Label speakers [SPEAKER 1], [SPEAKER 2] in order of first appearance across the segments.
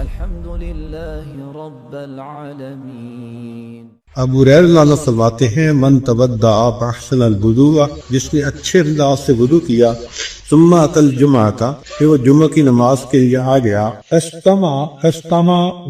[SPEAKER 1] والحمد لله رب العالمين.
[SPEAKER 2] ابو ہریرہ فرماتے ہیں من تودع فاحسن الوضوء، جس نے اچھے انداز سے وضو کیا، ثم اتى الجمعہ، پھر وہ جمعہ کی نماز کے لیے آ گیا، استمع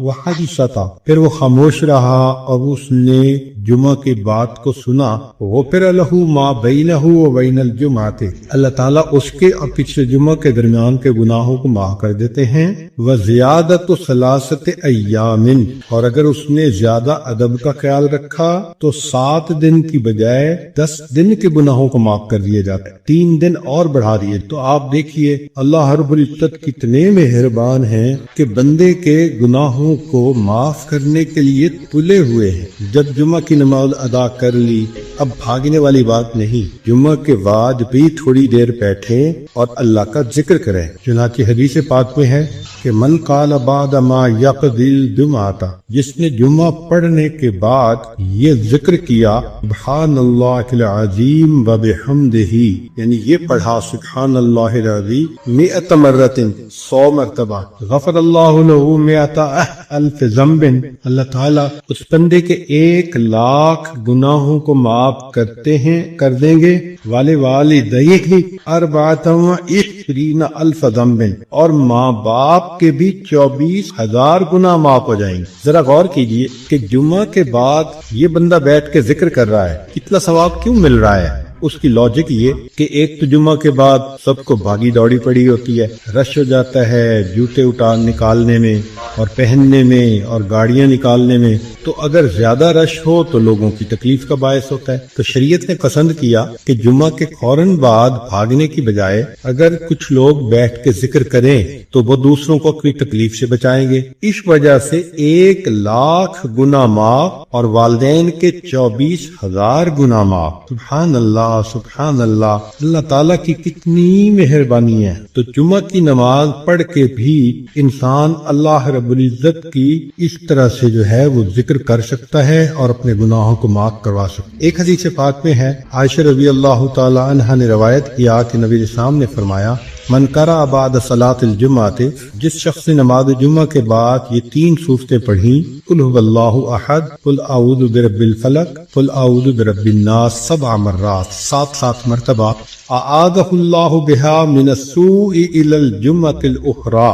[SPEAKER 2] وحدث، پھر وہ خاموش رہا اور اس نے جمعہ کی بات کو سنا، غفر له ما بینہ وبین الجمعۃ، اللہ تعالیٰ اس کے اور پچھلے جمعہ کے درمیان کے گناہوں کو معاف کر دیتے ہیں، وزیادۃ ثلاثۃ ایام، اور اگر اس نے زیادہ ادب کا خیال رکھا تو 7 دن کی بجائے 10 دن کے گناہوں کو معاف کر دیے جاتے، 3 دن اور بڑھا دیے۔ تو آپ دیکھیے اللہ رب العزت کتنے مہربان ہیں کہ بندے کے گناہوں کو معاف کرنے کے لیے تلے ہوئے ہیں۔ جب جمعہ کی نماز ادا کر لی، اب بھاگنے والی بات نہیں، جمعہ کے بعد بھی تھوڑی دیر بیٹھیں اور اللہ کا ذکر کریں۔ چنانچہ حدیث پاک میں ہے کہ من قال بعد ما یقضی الجمعۃ، جس نے جمعہ پڑھنے کے بعد یہ ذکر کیا سبحان اللہ العظیم وبحمدہ، یعنی یہ پڑھا سبحان اللہ العظیم 100 مرۃ، 100 مرتبہ، غفر اللہ له 100,000 ذنب، اللہ تعالیٰ اس بندے کے 1,00,000 گناہوں کو معاف کر دیں گے، والدیہ 24,000 ذنب، اور ماں باپ کے بھی 24,000 گناہ معاف ہو جائیں گے۔ ذرا غور کیجئے کہ جمعہ کے بعد یہ بندہ بیٹھ کے ذکر کر رہا ہے، اتنا ثواب کیوں مل رہا ہے؟ اس کی لاجک یہ کہ ایک تو جمعہ کے بعد سب کو بھاگی دوڑی پڑی ہوتی ہے، رش ہو جاتا ہے جوتے نکالنے میں اور پہننے میں اور گاڑیاں نکالنے میں، تو اگر زیادہ رش ہو تو لوگوں کی تکلیف کا باعث ہوتا ہے۔ تو شریعت نے پسند کیا کہ جمعہ کے فوراً بعد بھاگنے کی بجائے اگر کچھ لوگ بیٹھ کے ذکر کریں تو وہ دوسروں کو کوئی تکلیف سے بچائیں گے۔ اس وجہ سے 1,00,000 گناہ معاف اور والدین کے 24,000 گناہ معاف۔ سبحان اللہ سبحان اللہ، اللہ تعالیٰ کی کتنی مہربانی ہے۔ تو جمعہ کی نماز پڑھ کے بھی انسان اللہ رب العزت کی اس طرح سے جو ہے وہ ذکر کر سکتا ہے اور اپنے گناہوں کو معاف کروا سکتا ہے۔ ایک حدیث پاک میں ہے، عائشہ رضی اللہ تعالی عنہا نے روایت کیا کہ نبی اسلام نے فرمایا من قرأ بعد صلاۃ الجمعہ، جس شخص نے نماز جمعہ کے بعد یہ 3 صورتیں پڑھیں، قل هو اللہ احد، قل اعوذ برب الفلق، قل اعوذ برب الناس 7 مرات، 7 مرتبہ، اعاذہ اللہ بہا من السوء الی الجمعۃ الاخری،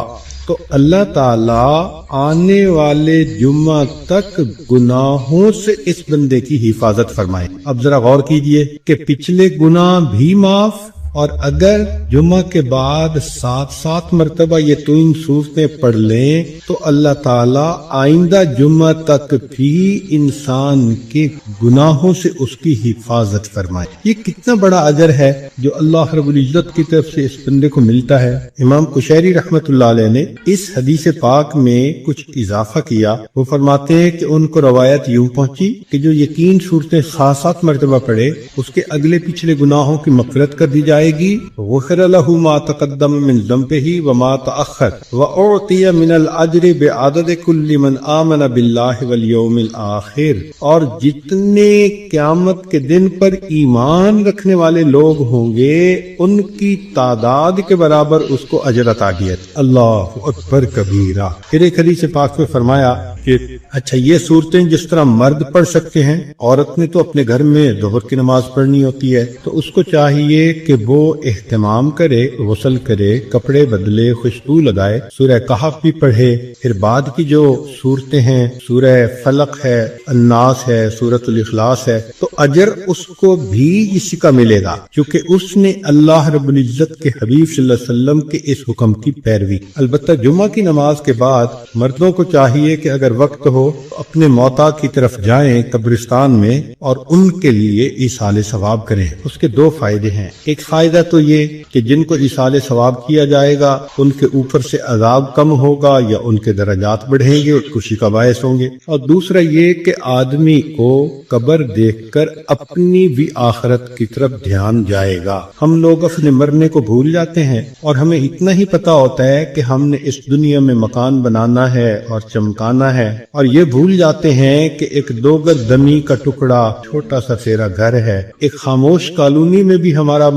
[SPEAKER 2] تو اللہ تعالیٰ آنے والے جمعہ تک گناہوں سے اس بندے کی حفاظت فرمائے۔ اب ذرا غور کیجئے کہ پچھلے گناہ بھی معاف، اور اگر جمعہ کے بعد 7 مرتبہ یہ 3 صورتیں پڑھ لیں تو اللہ تعالیٰ آئندہ جمعہ تک بھی انسان کے گناہوں سے اس کی حفاظت فرمائے۔ یہ کتنا بڑا اجر ہے جو اللہ رب العزت کی طرف سے اس بندے کو ملتا ہے۔ امام قشیری رحمۃ اللہ علیہ نے اس حدیث پاک میں کچھ اضافہ کیا، وہ فرماتے ہیں کہ ان کو روایت یوں پہنچی کہ جو یہ 3 صورتیں 7 مرتبہ پڑھے اس کے اگلے پچھلے گناہوں کی مغفرت کر دی جائے گی، غفر له ما تقدم من ذنبه وما تأخر وأعطي من الأجر بعدد كل من آمن بالله واليوم الآخر، اور جتنے قیامت کے دن پر ایمان رکھنے والے لوگ ہوں گے ان کی تعداد کے برابر اس کو اجر عطا کیا۔ اللہ اکبر کبیرہ۔ پھر ایک حدیث پاک میں فرمایا کہ اچھا یہ صورتیں جس طرح مرد پڑھ سکتے ہیں، عورت نے تو اپنے گھر میں ظہر کی نماز پڑھنی ہوتی ہے تو اس کو چاہیے کہ وہ اہتمام کرے، غسل کرے، کپڑے بدلے، خوشبو لگائے، سورہ کہف بھی پڑھے، پھر بعد کی جو صورتیں ہیں سورہ فلق ہے، الناس ہے، سورۃ الاخلاص ہے، تو اجر اس کو بھی اسی کا ملے گا کیونکہ اس نے اللہ رب العزت کے حبیب صلی اللہ علیہ وسلم کے اس حکم کی پیروی۔ البتہ جمعہ کی نماز کے بعد مردوں کو چاہیے کہ اگر وقت ہو اپنے موتا کی طرف جائیں قبرستان میں اور ان کے لیے ایصال ثواب کریں۔ اس کے 2 فائدے ہیں، ایک فائدہ تو یہ کہ جن کو ایصال ثواب کیا جائے گا ان کے اوپر سے عذاب کم ہوگا یا ان کے درجات بڑھیں گے اور خوشی کا باعث ہوں گے، اور دوسرا یہ کہ آدمی کو قبر دیکھ کر اپنی بھی آخرت کی طرف دھیان جائے گا۔ ہم لوگ اپنے مرنے کو بھول جاتے ہیں اور ہمیں اتنا ہی پتا ہوتا ہے کہ ہم نے اس دنیا میں مکان بنانا ہے اور چمکانا ہے ہے اور یہ بھول جاتے ہیں کہ ایک 2 گز زمین کا ٹکڑا چھوٹا سا تیرا گھر ہے، ایک خاموش کالونی میں بھی ہمارا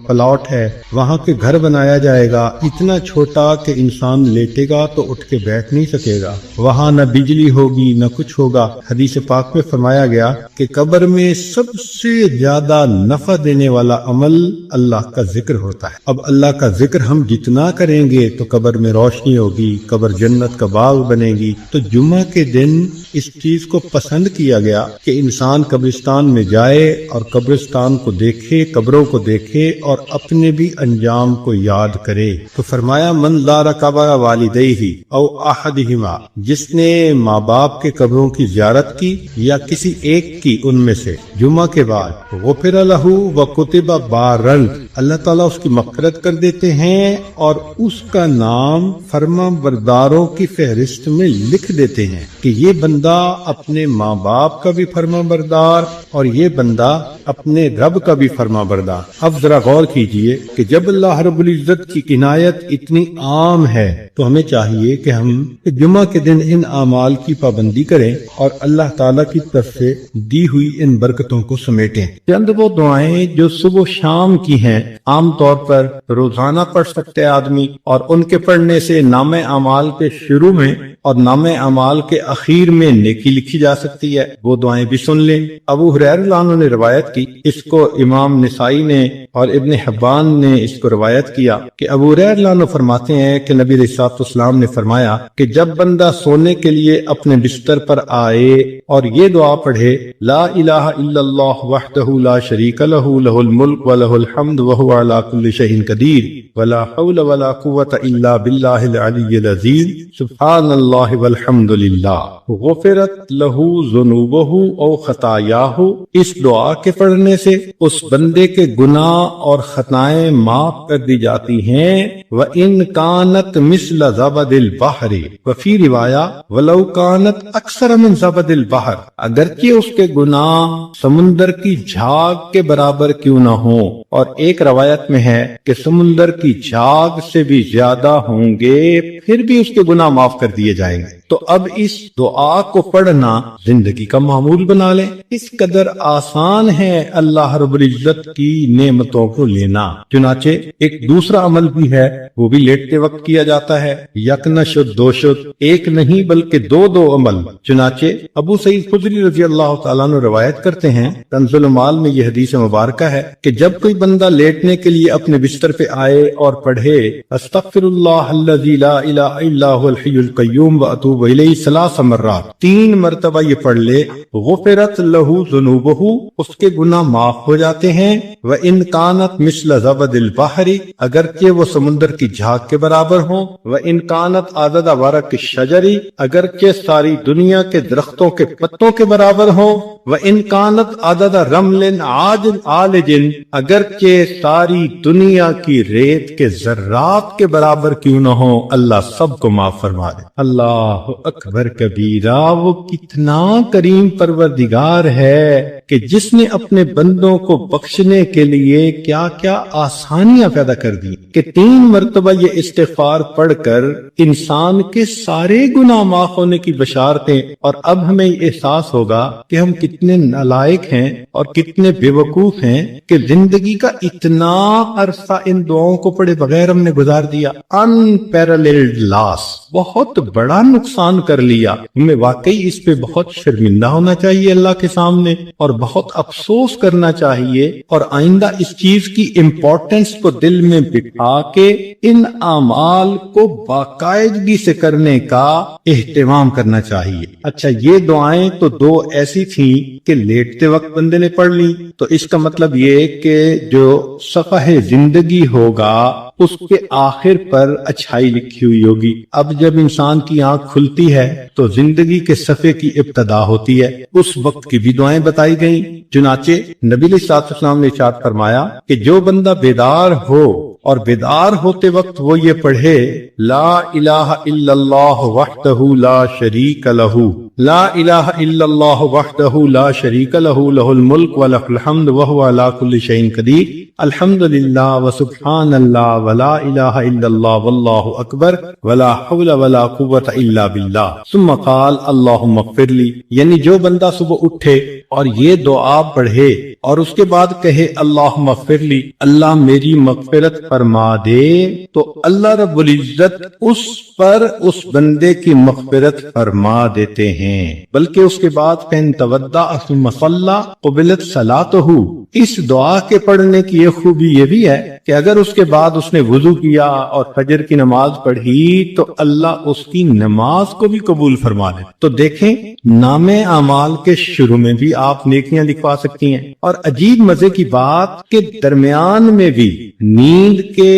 [SPEAKER 2] پلاٹ ہے، وہاں کے گھر بنایا جائے گا اتنا چھوٹا کہ انسان لیٹے گا تو اٹھ کے بیٹھ نہیں سکے گا، وہاں نہ بجلی ہوگی نہ کچھ ہوگا۔ حدیث پاک میں فرمایا گیا کہ قبر میں سب سے زیادہ نفع دینے والا عمل اللہ کا ذکر ہوتا ہے۔ اب اللہ کا ذکر ہم جتنا کریں گے تو قبر میں روشنی ہوگی، قبر جنت کا باغ بنے گی۔ تو جمعہ کے دن اس چیز کو پسند کیا گیا کہ انسان قبرستان میں جائے اور قبرستان کو دیکھے، قبروں کو دیکھے اور اپنے بھی انجام کو یاد کرے۔ تو فرمایا من زار قبر والدیہ او احدہما، جس نے ماں باپ کے قبروں کی زیارت کی یا کسی ایک کی ان میں سے جمعہ کے بعد، غفر لہ وکتب بارن، اللہ تعالیٰ اس کی مغفرت کر دیتے ہیں اور اس کا نام فرما برداروں کی فہرست میں لکھ دیتے ہیں کہ یہ بندہ اپنے ماں باپ کا بھی فرما بردار اور یہ بندہ اپنے رب کا بھی فرما بردار۔ اب ذرا غور کیجئے کہ جب اللہ رب العزت کی عنایت اتنی عام ہے تو ہمیں چاہیے کہ ہم جمعہ کے دن ان اعمال کی پابندی کریں اور اللہ تعالیٰ کی طرف سے دی ہوئی ان برکتوں کو سمیٹیں۔ چند وہ دعائیں جو صبح و شام کی ہیں، عام طور پر روزانہ پڑھ سکتے آدمی، اور ان کے پڑھنے سے نام اعمال کے شروع میں اور نام اعمال کے اخیر میں نیکی لکھی جا سکتی ہے۔ وہ دعائیں بھی سن لیں۔ ابو ہریرہ رضی اللہ عنہ نے روایت کی، اس کو امام نسائی نے اور ابن حبان نے اس کو روایت کیا کہ ابو ہریرہ رضی اللہ عنہ فرماتے ہیں کہ نبی علیہ الصلوۃ والسلام نے فرمایا کہ جب بندہ سونے کے لیے اپنے بستر پر آئے اور یہ دعا پڑھے، لا الہ الا اللہ وحدہ لا شریک لہ لہ الملک ولہ الحمد وہو علی کل شیء قدیر ولا حول ولا قوۃ الا باللہ العلی العظیم سبحان اللہ والحمد للہ، غفرت لہ ذنوبہ او خطایاہ، اس دعا کے پڑھنے سے اس بندے کے گناہ اور خطائیں معاف کر دی جاتی ہیں۔ وَإِن كَانَتْ مِثْلَ زَبَدِ الْبَحْرِ، وفی روایہ وَلَوْ كَانَتْ أَكْثَرَ مِنْ زَبَدِ الْبَحْرِ، اگرچہ اس کے گناہ سمندر کی جھاگ کے برابر کیوں نہ ہوں، اور ایک روایت میں ہے کہ سمندر کی جھاگ سے بھی زیادہ ہوں گے پھر بھی اس کے گناہ معاف کر دیے جائیں گے۔ تو اب اس دعا کو پڑھنا زندگی کا معمول بنا لیں، اس قدر آسان ہے اللہ رب العزت کی نعمتوں کو لینا۔ چنانچہ ایک دوسرا عمل بھی ہے، وہ بھی لیٹتے وقت کیا جاتا ہے، یک نہ شد دو شد، ایک نہیں بلکہ دو عمل۔ چنانچہ ابو سعید خدری رضی اللہ تعالیٰ عنہ روایت کرتے ہیں، کنز المال میں یہ حدیث مبارکہ ہے کہ جب کوئی بندہ لیٹنے کے لیے اپنے بستر پہ آئے اور پڑھے استغفر اللہ الذی لا الہ الا هو الحی القیوم واتوب الیہ 3 مرات، 3 مرتبہ یہ پڑھ لے، غفرت لہ ذنوبہ، اس کے گناہ معاف ہو جاتے ہیں۔ وَإِن كَانَتْ مِثْلَ زَبَدِ الْبَحْرِ، اگرچہ وہ سمندر کی جھاگ کے برابر ہوں۔ وَإِن كَانَتْ عَدَدَ وَرَقِ الشَّجَرِ، اگرچہ ساری دنیا کے درختوں کے پتوں کے برابر ہوں۔ وَإِن كَانَتْ عَدَدَ رَمْلٍ عَالِجٍ، اگرچہ ساری دنیا کی ریت کے ذرات کے برابر کیوں نہ ہوں، اللہ سب کو معاف فرما دے۔ اللہ اکبر کبیرہ، وہ کتنا کریم پروردگار ہے کہ جس نے اپنے بندوں کو بخشنے کے لیے کیا کیا آسانیاں پیدا کر دی کہ 3 مرتبہ یہ استغفار پڑھ کر انسان کے سارے گناہ معاف ہونے کی بشارتیں۔ اور اب ہمیں یہ احساس ہوگا کہ ہم کتنے نالائق ہیں اور کتنے بے وقوف ہیں کہ زندگی کا اتنا عرصہ ان دعاؤں کو پڑھے بغیر ہم نے گزار دیا۔ انپیرلیلڈ لاس، بہت بڑا نقصان کر لیا۔ ہمیں واقعی اس پہ بہت شرمندہ ہونا چاہیے اللہ کے سامنے اور بہت افسوس کرنا چاہیے، اور آئندہ اس چیز کی امپورٹنس کو دل میں بٹھا کے ان اعمال کو باقاعدگی سے کرنے کا اہتمام کرنا چاہیے۔ اچھا، یہ دعائیں تو 2 ایسی تھیں کہ لیٹتے وقت بندے نے پڑھ لی، تو اس کا مطلب یہ کہ جو صفحہ زندگی ہوگا اس کے آخر پر اچھائی لکھی ہوئی ہوگی۔ اب جب انسان کی آنکھ کھلتی ہے تو زندگی کے صفحے کی ابتدا ہوتی ہے، اس وقت کی بھی دعائیں بتائی گئیں۔ چنانچہ نبی علیہ الصلوۃ والسلام نے ارشاد فرمایا کہ جو بندہ بیدار ہو اور بیدار ہوتے وقت وہ یہ پڑھے لا الہ الا اللہ وحدہ لا شریک لہ لا الہ الا اللہ وحدہ لا شریک لہ لہ الملک ولہ الحمد وہو علی کل شیء قدیر الحمد للہ وسبحان اللہ ولا الہ الا اللہ واللہ اکبر ولا حول ولا قوۃ الا باللہ ثم قال اللہم اغفر لی، یعنی جو بندہ صبح اٹھے اور یہ دعا پڑھے اور اس کے بعد کہے اللہم اغفر لی، اللہ میری مغفرت فرما دے، تو اللہ رب العزت اس پر اس بندے کی مغفرت فرما دیتے ہیں۔ بلکہ اس کے بعد فَإِن تَوَضَّأَ ثُمَّ صَلَّى قُبِلَتْ صَلَاتُهُ، اس دعا کے پڑھنے کی ایک خوبی یہ بھی ہے کہ اگر اس کے بعد اس نے وضو کیا اور فجر کی نماز پڑھی تو اللہ اس کی نماز کو بھی قبول فرما دے۔ تو دیکھیں نام اعمال کے شروع میں بھی آپ نیکیاں لکھوا سکتی ہیں، اور عجیب مزے کی بات کہ درمیان میں بھی، نیند کے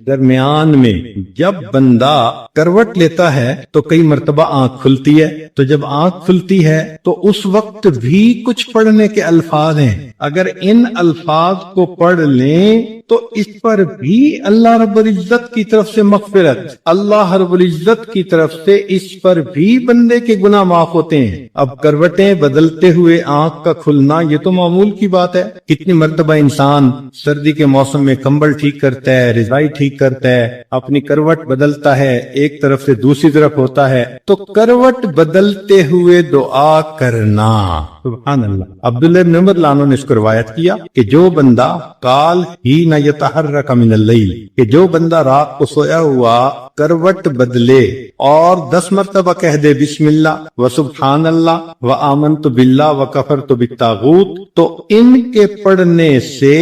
[SPEAKER 2] درمیان میں جب بندہ کروٹ لیتا ہے تو کئی مرتبہ آنکھ کھلتی ہے، تو جب آنکھ کھلتی ہے تو اس وقت بھی کچھ پڑھنے کے الفاظ ہیں، اگر ان الفاظ کو پڑھ لیں تو اس پر بھی اللہ رب العزت کی طرف سے مغفرت، اللہ رب العزت کی طرف سے اس پر بھی بندے کے گناہ معاف ہوتے ہیں۔ اب کروٹیں بدلتے ہوئے آنکھ کا کھلنا یہ تو معمول کی بات ہے، کتنی مرتبہ انسان سردی کے موسم میں کمبل ٹھیک کرتا ہے، رضائی ٹھیک کرتا ہے، اپنی کروٹ بدلتا ہے، ایک طرف سے دوسری طرف ہوتا ہے، تو کروٹ بدلتے ہوئے دعا کرنا، سبحان اللہ۔ عبداللہ بن عمر لانو نے اس کو روایت کیا کہ جو بندہ قال ہی نہ یتحرک من اللیل، کہ جو بندہ رات کو سویا ہوا کروٹ بدلے اور 10 مرتبہ کہہ دے بسم اللہ و سبحان اللہ و آمنت باللہ و کفرت بالطاغوت، تو ان کے پڑھنے سے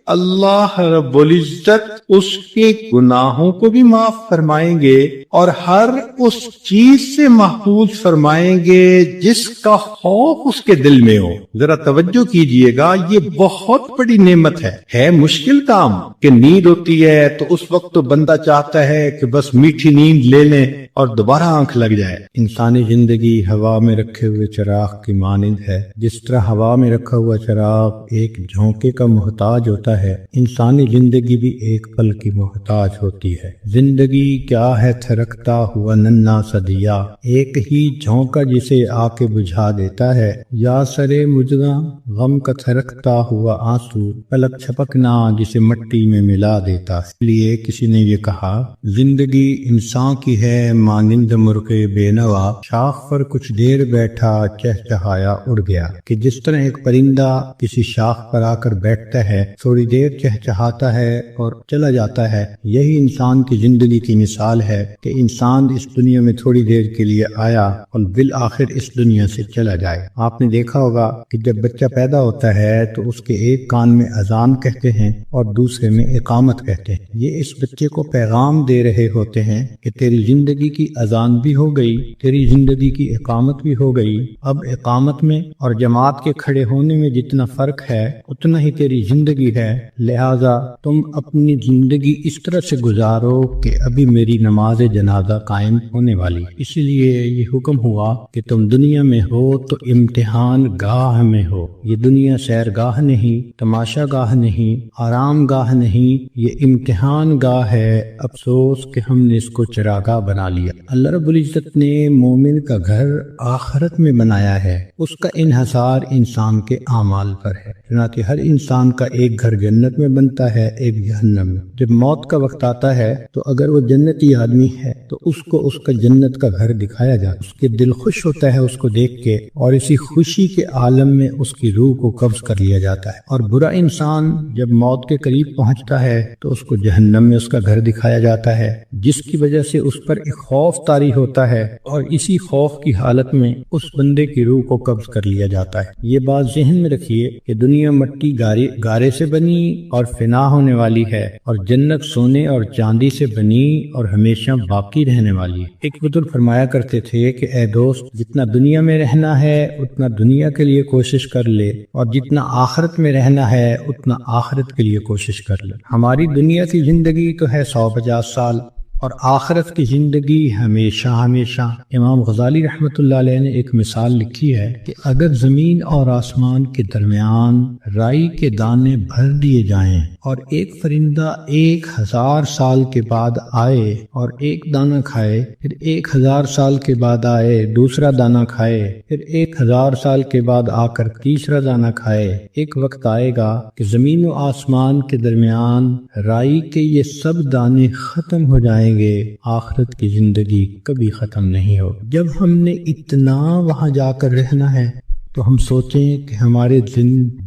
[SPEAKER 2] اللہ رب العزت اس کے گناہوں کو بھی معاف فرمائیں گے اور ہر اس چیز سے محفوظ فرمائیں گے جس کا خوف اس کے دل میں ہو۔ ذرا توجہ کیجئے گا، یہ بہت بڑی نعمت ہے مشکل کام کہ نیند ہوتی ہے تو اس وقت تو بندہ چاہتا ہے کہ بس میٹھی نیند لے لیں اور دوبارہ آنکھ لگ جائے۔ انسانی زندگی ہوا میں رکھے ہوئے چراغ کی مانند ہے، جس طرح ہوا میں رکھا ہوا چراغ ایک جھونکے کا محتاج ہوتا ہے، انسانی زندگی بھی ایک پل کی محتاج ہوتی ہے۔ زندگی کیا ہے تھرکتا ہوا ننھا سا دیا، ایک ہی جھونکا جسے آ کے بجھا دیتا ہے، یا سرے مجھگا غم کا تھرکتا ہوا آنسو پلک چھپکنا جسے مٹی میں ملا دیتا ہے۔ اس لیے کسی نے یہ کہا زندگی انسان کی ہے مانند مرغ بے نوا، شاخ پر کچھ دیر بیٹھا چہچہایا اڑ گیا، کہ جس طرح ایک پرندہ کسی شاخ پر آ کر بیٹھتا ہے، تھوڑی دیر چہچہاتا ہے اور چلا جاتا ہے، یہی انسان کی زندگی کی مثال ہے کہ انسان اس دنیا میں تھوڑی دیر کے لیے آیا اور بالآخر اس دنیا سے چلا جائے۔ آپ نے دیکھا ہوگا کہ جب بچہ پیدا ہوتا ہے تو اس کے ایک کان میں اذان کہتے ہیں اور دوسرے میں اقامت کہتے ہیں، یہ اس بچے کو پیغام دے رہے ہوتے ہیں کہ تیری زندگی کی اذان بھی ہو گئی، تیری زندگی کی اقامت بھی ہو گئی، اب اقامت میں اور جماعت کے کھڑے ہونے میں جتنا فرق ہے اتنا ہی تیری زندگی ہے، لہذا تم اپنی زندگی اس طرح سے گزارو کہ ابھی میری نماز جنازہ قائم ہونے والی، اس لیے یہ حکم ہوا کہ تم دنیا میں ہو تو امتحان گاہ میں ہو، یہ دنیا سیر گاہ نہیں، تماشا گاہ نہیں، آرام گاہ نہیں، یہ امتحان گاہ ہے۔ افسوس کہ ہم نے اس کو چراگاہ بنا لیا۔ اللہ رب العزت نے مومن کا گھر آخرت میں بنایا ہے، اس کا انحصار انسان کے اعمال پر ہے، چنانچہ ہر انسان کا ایک گھر جنت میں بنتا ہے، ایک جہنم میں۔ جب موت کا وقت آتا ہے تو اگر وہ جنتی آدمی ہے تو اس کو اس کا جنت کا گھر دکھایا جاتا ہے، اس کے دل خوش ہوتا ہے اس کو دیکھ کے، اور اسی خوشی کے عالم میں اس کی روح کو قبض کر لیا جاتا ہے۔ اور برا انسان جب موت کے قریب پہنچتا ہے تو اس کو جہنم میں اس کا گھر دکھایا جاتا ہے، جس کی وجہ سے اس پر ایک خوف طاری ہوتا ہے، اور اسی خوف کی حالت میں اس بندے کی روح کو قبض کر لیا جاتا ہے۔ یہ بات ذہن میں رکھیے کہ دنیا مٹی گارے سے بنی اور فنا ہونے والی ہے، اور جنت سونے اور چاندی سے بنی اور ہمیشہ باقی رہنے والی ہے۔ ایک بزرگ فرمایا کرتے تھے کہ اے دوست، جتنا دنیا میں رہنا ہے اتنا دنیا کے لیے کوشش کر لے، اور جتنا آخرت میں رہنا ہے اتنا آخرت کے لیے کوشش کر لے۔ ہماری دنیا کی زندگی تو ہے 150 سال، اور آخرت کی زندگی ہمیشہ ہمیشہ۔ امام غزالی رحمۃ اللہ علیہ نے ایک مثال لکھی ہے کہ اگر زمین اور آسمان کے درمیان رائی کے دانے بھر دیے جائیں اور ایک فرندہ 1000 سال کے بعد آئے اور ایک دانہ کھائے، پھر 1000 سال کے بعد آئے دوسرا دانہ کھائے، پھر 1000 سال کے بعد آ کر تیسرا دانہ کھائے، ایک وقت آئے گا کہ زمین و آسمان کے درمیان رائی کے یہ سب دانے ختم ہو جائیں گے، آخرت کی زندگی کبھی ختم نہیں ہو۔ جب ہم نے اتنا وہاں جا کر رہنا ہے تو ہم سوچیں کہ ہمارے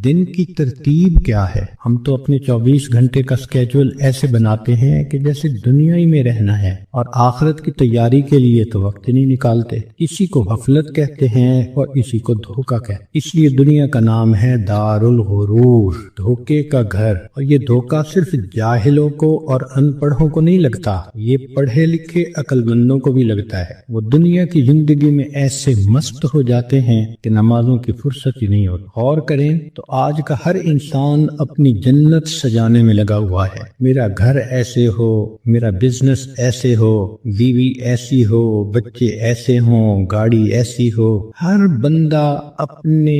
[SPEAKER 2] دن کی ترتیب کیا ہے۔ ہم تو اپنے 24 گھنٹے کا سکیجول ایسے بناتے ہیں کہ جیسے دنیا ہی میں رہنا ہے، اور آخرت کی تیاری کے لیے تو وقت نہیں نکالتے۔ اسی کو غفلت کہتے ہیں اور اسی کو دھوکہ کہتے ہیں۔ اس لیے دنیا کا نام ہے دار الغرور، دھوکے کا گھر۔ اور یہ دھوکہ صرف جاہلوں کو اور ان پڑھوں کو نہیں لگتا، یہ پڑھے لکھے عقل مندوں کو بھی لگتا ہے۔ وہ دنیا کی زندگی میں ایسے مست ہو جاتے ہیں کہ نمازوں کی فرصت ہی نہیں ہوتی۔ غور کریں تو آج کا ہر انسان اپنی جنت سجانے میں لگا ہوا ہے۔ میرا گھر ایسے ہو، میرا بزنس ایسے ہو، بیوی ایسی ہو، بچے ایسے ہوں، گاڑی ایسی ہو۔ ہر بندہ اپنے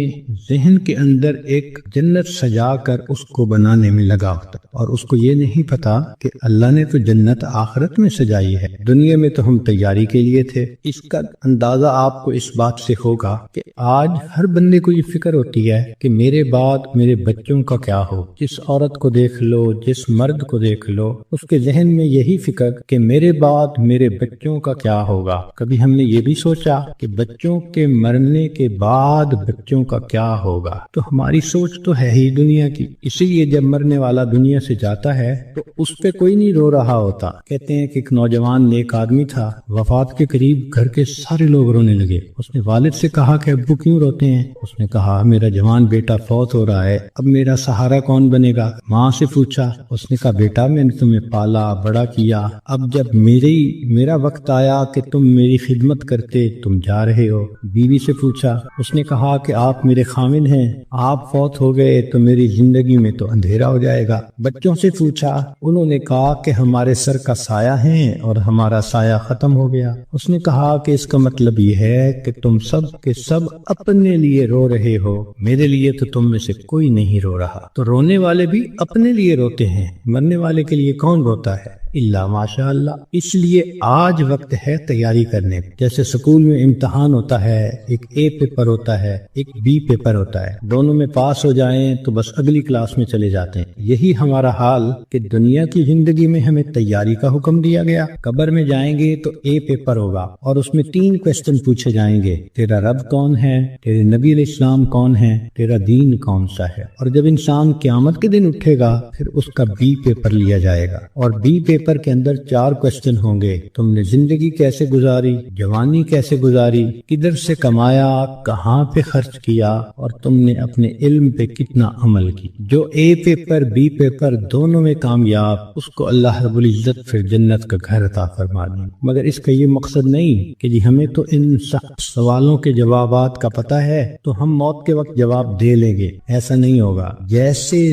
[SPEAKER 2] ذہن کے اندر ایک جنت سجا کر اس کو بنانے میں لگا ہوتا ہے، اور اس کو یہ نہیں پتا کہ اللہ نے تو جنت آخرت میں سجائی ہے، دنیا میں تو ہم تیاری کے لیے تھے۔ اس کا اندازہ آپ کو اس بات سے ہوگا کہ آج ہر بندے کو یہ فکر ہوتی ہے کہ میرے بعد میرے بچوں کا کیا ہو۔ جس عورت کو دیکھ لو، جس مرد کو دیکھ لو، اس کے ذہن میں یہی فکر کہ میرے بعد میرے بچوں کا کیا ہوگا۔ کبھی ہم نے یہ بھی سوچا کہ بچوں کے مرنے کے بعد بچوں کا کیا ہوگا؟ تو ہماری سوچ تو ہے ہی دنیا کی۔ اسی لیے جب مرنے والا دنیا سے جاتا ہے تو اس پہ کوئی نہیں رو رہا ہوتا۔ کہتے ہیں کہ ایک نوجوان نیک آدمی تھا، وفات کے قریب گھر کے سارے لوگ رونے لگے۔ اس نے والد سے کہا کہ ابو کیوں روتے ہیں؟ اس نے کہا میرا جوان بیٹا فوت ہو رہا ہے، اب میرا سہارا کون بنے گا؟ ماں سے پوچھا، اس نے کہا بیٹا میں نے تمہیں پالا بڑا کیا، اب جب میرا وقت آیا کہ تم میری خدمت کرتے تم جا رہے ہو۔ بیوی سے پوچھا، اس نے کہا کہ آپ میرے خامن ہیں، آپ فوت ہو گئے تو میری زندگی میں تو اندھیرا ہو جائے گا۔ بچوں سے پوچھا، انہوں نے کہا کہ ہمارے سر کا سایہ ہیں اور ہمارا سایہ ختم ہو گیا۔ اس نے کہا کہ اس کا مطلب یہ ہے کہ تم سب کے سب اپنے لیے رو رہے ہو، میرے لیے تو تم میں سے کوئی نہیں رو رہا۔ تو رونے والے بھی اپنے لیے روتے ہیں، مرنے والے کے لیے کون روتا ہے؟ اللہ ماشاء اللہ۔ اس لیے آج وقت ہے تیاری کرنے۔ جیسے سکول میں امتحان ہوتا ہے، ایک اے پیپر ہوتا ہے، ایک بی پیپر ہوتا ہے، دونوں میں پاس ہو جائیں تو بس اگلی کلاس میں چلے جاتے ہیں۔ یہی ہمارا حال کہ دنیا کی زندگی میں ہمیں تیاری کا حکم دیا گیا۔ قبر میں جائیں گے تو اے پیپر ہوگا اور اس میں 3 کوسچن پوچھے جائیں گے، تیرا رب کون ہے، تیرے نبی علیہ السلام کون ہے، تیرا دین کون سا ہے۔ اور جب انسان قیامت کے دن اٹھے گا پھر اس کا بی پیپر لیا جائے گا، اور بی پیپر کے اندر 4 کوسچن ہوں گے، تم نے زندگی کیسے گزاری، جوانی کیسے گزاری، کدھر سے کمایا، کہاں پہ خرچ کیا، اور تم نے اپنے علم پہ کتنا عمل کی۔ جو اے پیپر بی پیپر دونوں میں کامیاب، اس کو اللہ رب العزت پھر جنت کا گھر عطا فرما دیں۔ مگر اس کا یہ مقصد نہیں کہ جی ہمیں تو ان سوالوں کے جوابات کا پتہ ہے تو ہم موت کے وقت جواب دے لیں گے، ایسا نہیں ہوگا۔ جیسے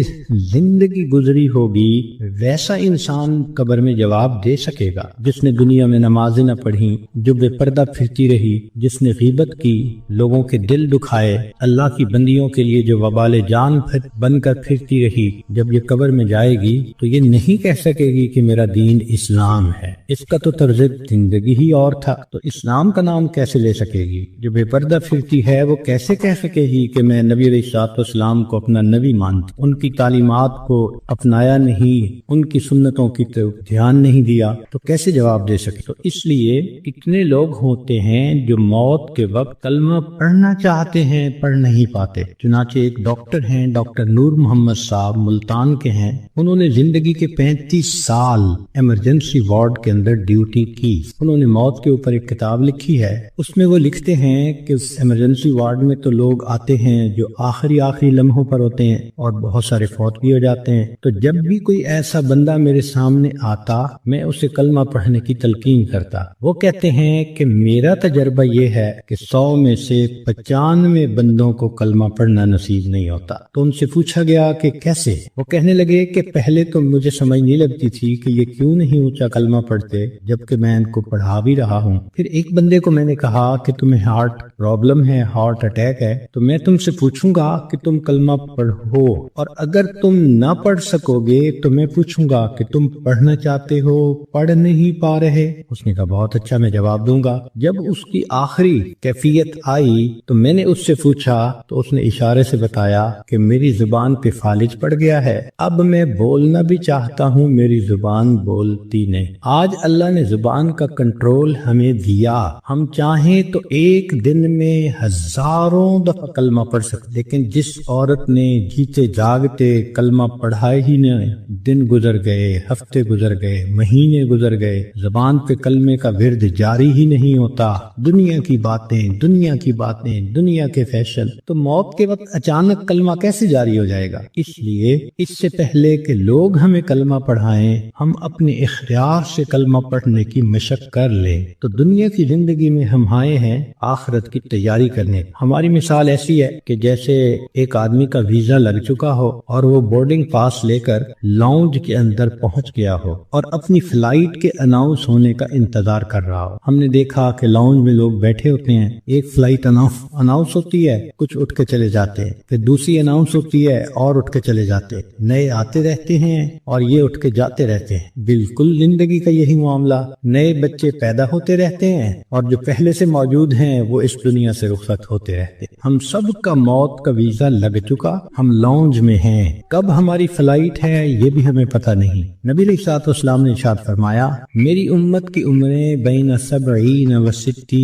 [SPEAKER 2] زندگی گزری ہوگی ویسا انسان قبر میں جواب دے سکے گا۔ جس نے دنیا میں نمازیں نہ پڑھی، جو بے پردہ پھرتی رہی، جس نے غیبت کی، لوگوں کے دل دکھائے، اللہ کی بندیوں کے لیے جو وبال جان بن کر پھرتی رہی، جب یہ قبر میں جائے گی تو یہ نہیں کہہ سکے گی کہ میرا دین اسلام ہے، اس کا تو طرز زندگی ہی اور تھا، تو اسلام کا نام کیسے لے سکے گی؟ جو بے پردہ پھرتی ہے وہ کیسے کہہ سکے گی کہ میں نبی علیہ الصلوۃ والسلام کو اپنا نبی مانتی، ان کی تعلیمات کو اپنایا نہیں، ان کی سنتوں کی دھیان نہیں دیا، تو کیسے جواب دے سکے؟ تو اس لیے کتنے لوگ ہوتے ہیں جو موت کے وقت کلمہ پڑھنا چاہتے ہیں پڑھ نہیں پاتے۔ چنانچہ ایک ڈاکٹر ہیں، ڈاکٹر نور محمد صاحب ملتان کے ہیں، انہوں نے زندگی کے 35 سال ایمرجنسی وارڈ کے اندر ڈیوٹی کی۔ انہوں نے موت کے اوپر ایک کتاب لکھی ہے، اس میں وہ لکھتے ہیں کہ اس ایمرجنسی وارڈ
[SPEAKER 3] میں تو لوگ آتے ہیں جو آخری لمحوں پر ہوتے ہیں اور بہت سارے فوت بھی ہو جاتے ہیں، تو جب بھی کوئی ایسا بندہ میرے سامنے آتا میں اسے کلمہ پڑھنے کی تلقین کرتا۔ وہ کہتے ہیں کہ میرا تجربہ یہ ہے کہ 100 میں سے 95 بندوں کو کلمہ پڑھنا نصیب نہیں ہوتا۔ تو ان سے پوچھا گیا کہ کیسے؟ وہ کہنے لگے کہ پہلے تو مجھے سمجھ نہیں لگتی تھی کہ یہ کیوں نہیں اونچا کلمہ پڑھتے جبکہ میں ان کو پڑھا بھی رہا ہوں۔ پھر ایک بندے کو میں نے کہا کہ تمہیں ہارٹ پرابلم ہے، ہارٹ اٹیک ہے، تو میں تم سے پوچھوں گا کہ تم کلمہ پڑھو، اور اگر تم نہ پڑھ سکو گے تو میں پوچھوں گا کہ تم پڑھنا چاہتے ہو، پڑھ نہیں پا رہے؟ اس نے کہا بہت اچھا، میں جواب دوں گا۔ جب اس کی آخری کیفیت آئی تو میں نے اس سے پوچھا تو اس نے اشارے سے بتایا کہ میری زبان پہ فالج پڑ گیا ہے، اب میں بولنا بھی چاہتا ہوں، میری زبان بولتی نہیں۔ آج اللہ نے زبان کا کنٹرول ہمیں دیا، ہم چاہیں تو ایک دن میں ہزاروں دفعہ کلمہ پڑھ سکتے، لیکن جس عورت نے جیتے جاگتے کلمہ پڑھا ہی نہ، دن گزر گئے، ہفتے گزر گئے، مہینے گزر گئے، زبان پہ کلمے کا ورد جاری ہی نہیں ہوتا، دنیا کی باتیں، دنیا کے فیشن، تو موت کے وقت اچانک کلمہ کیسے جاری ہو جائے گا؟ اس لیے اس سے پہلے کہ لوگ ہمیں کلمہ پڑھائیں، ہم اپنے اختیار سے کلمہ پڑھنے کی مشق کر لیں۔ تو دنیا کی زندگی میں ہم آئے ہیں آخرت کی تیاری کرنے۔ ہماری مثال ایسی ہے کہ جیسے ایک آدمی کا ویزا لگ چکا ہو اور وہ بورڈنگ پاس لے کر لاؤنج کے اندر پہنچ گیا ہو اور اپنی فلائٹ کے اناؤنس ہونے کا انتظار کر رہا ہو۔ ہم نے دیکھا کہ لاؤنج میں لوگ بیٹھے ہوتے ہیں، ایک فلائٹ اناؤنس ہوتی ہے، کچھ اٹھ کے چلے جاتے ہیں، پھر دوسری اناؤنس ہوتی ہے اور اٹھ کے چلے جاتے ہیں، نئے آتے رہتے ہیں اور یہ اٹھ کے جاتے رہتے ہیں۔ بالکل زندگی کا یہی معاملہ، نئے بچے پیدا ہوتے رہتے ہیں اور جو پہلے سے موجود ہیں وہ اس دنیا سے رخصت ہوتے رہتے ہیں۔ ہم سب کا موت کا ویزا لگ چکا، ہم لاؤنج میں ہیں، کب ہماری فلائٹ ہے یہ بھی ہمیں پتہ نہیں۔ نبی علیہ الصلوۃ والسلام نے ارشاد فرمایا، میری امت کی عمریں بین 70 و 60،